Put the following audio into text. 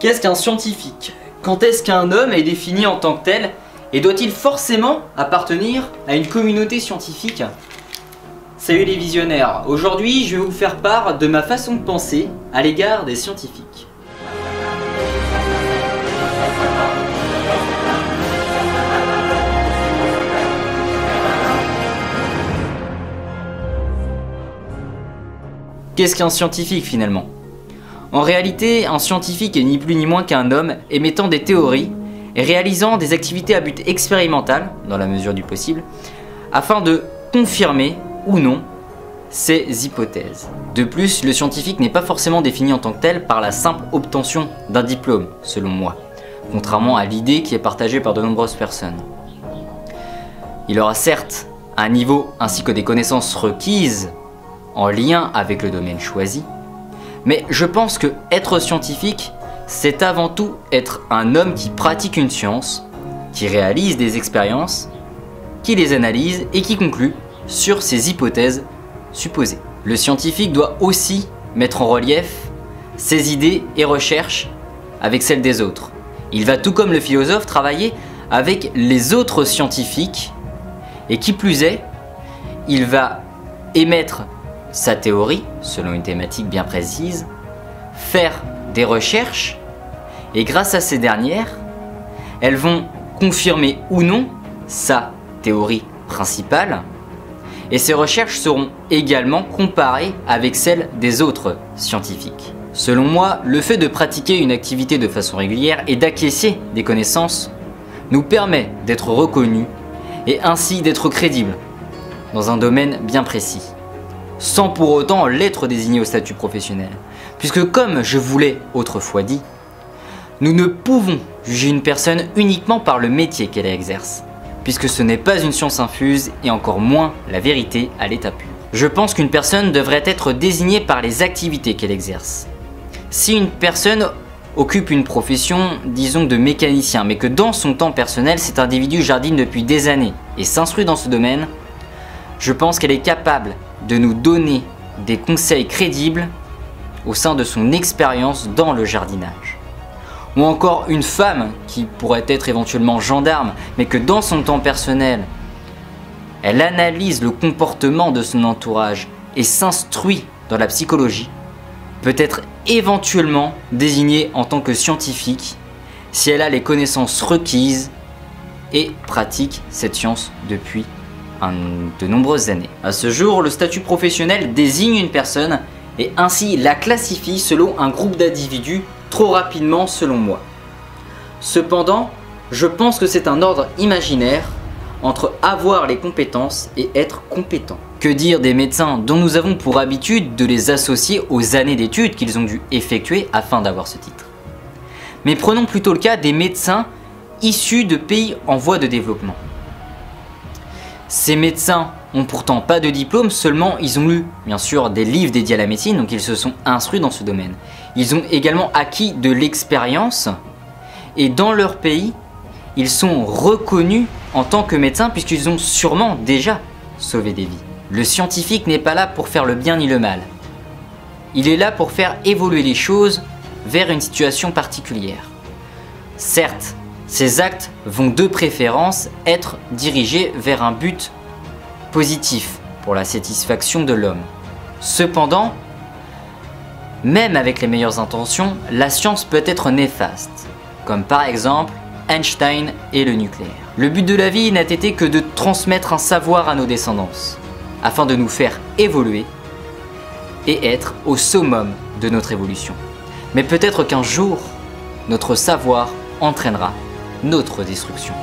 Qu'est-ce qu'un scientifique? Quand est-ce qu'un homme est défini en tant que tel? Et doit-il forcément appartenir à une communauté scientifique? Salut les visionnaires, aujourd'hui je vais vous faire part de ma façon de penser à l'égard des scientifiques. Qu'est-ce qu'un scientifique finalement? En réalité, un scientifique est ni plus ni moins qu'un homme émettant des théories et réalisant des activités à but expérimental, dans la mesure du possible, afin de confirmer ou non ces hypothèses. De plus, le scientifique n'est pas forcément défini en tant que tel par la simple obtention d'un diplôme, selon moi, contrairement à l'idée qui est partagée par de nombreuses personnes. Il aura certes un niveau ainsi que des connaissances requises en lien avec le domaine choisi, mais je pense que être scientifique, c'est avant tout être un homme qui pratique une science, qui réalise des expériences, qui les analyse et qui conclut sur ses hypothèses supposées. Le scientifique doit aussi mettre en relief ses idées et recherches avec celles des autres. Il va tout comme le philosophe travailler avec les autres scientifiques et qui plus est, il va émettre sa théorie selon une thématique bien précise, faire des recherches et grâce à ces dernières, elles vont confirmer ou non sa théorie principale et ces recherches seront également comparées avec celles des autres scientifiques. Selon moi, le fait de pratiquer une activité de façon régulière et d'acquérir des connaissances nous permet d'être reconnus et ainsi d'être crédibles dans un domaine bien précis, sans pour autant l'être désigné au statut professionnel. Puisque comme je vous l'ai autrefois dit, nous ne pouvons juger une personne uniquement par le métier qu'elle exerce, puisque ce n'est pas une science infuse et encore moins la vérité à l'état pur. Je pense qu'une personne devrait être désignée par les activités qu'elle exerce. Si une personne occupe une profession, disons de mécanicien, mais que dans son temps personnel cet individu jardine depuis des années et s'instruit dans ce domaine, je pense qu'elle est capable de nous donner des conseils crédibles au sein de son expérience dans le jardinage. Ou encore une femme qui pourrait être éventuellement gendarme, mais que dans son temps personnel, elle analyse le comportement de son entourage et s'instruit dans la psychologie, peut être éventuellement désignée en tant que scientifique si elle a les connaissances requises et pratique cette science depuis de nombreuses années. À ce jour, le statut professionnel désigne une personne et ainsi la classifie selon un groupe d'individus trop rapidement selon moi. Cependant, je pense que c'est un ordre imaginaire entre avoir les compétences et être compétent. Que dire des médecins dont nous avons pour habitude de les associer aux années d'études qu'ils ont dû effectuer afin d'avoir ce titre? Mais prenons plutôt le cas des médecins issus de pays en voie de développement. Ces médecins ont pourtant pas de diplôme, seulement ils ont lu bien sûr des livres dédiés à la médecine, donc ils se sont instruits dans ce domaine. Ils ont également acquis de l'expérience et dans leur pays, ils sont reconnus en tant que médecins puisqu'ils ont sûrement déjà sauvé des vies. Le scientifique n'est pas là pour faire le bien ni le mal. Il est là pour faire évoluer les choses vers une situation particulière. Certes, ces actes vont de préférence être dirigés vers un but positif pour la satisfaction de l'homme. Cependant, même avec les meilleures intentions, la science peut être néfaste, comme par exemple Einstein et le nucléaire. Le but de la vie n'a été que de transmettre un savoir à nos descendants, afin de nous faire évoluer et être au summum de notre évolution. Mais peut-être qu'un jour, notre savoir entraînera notre destruction.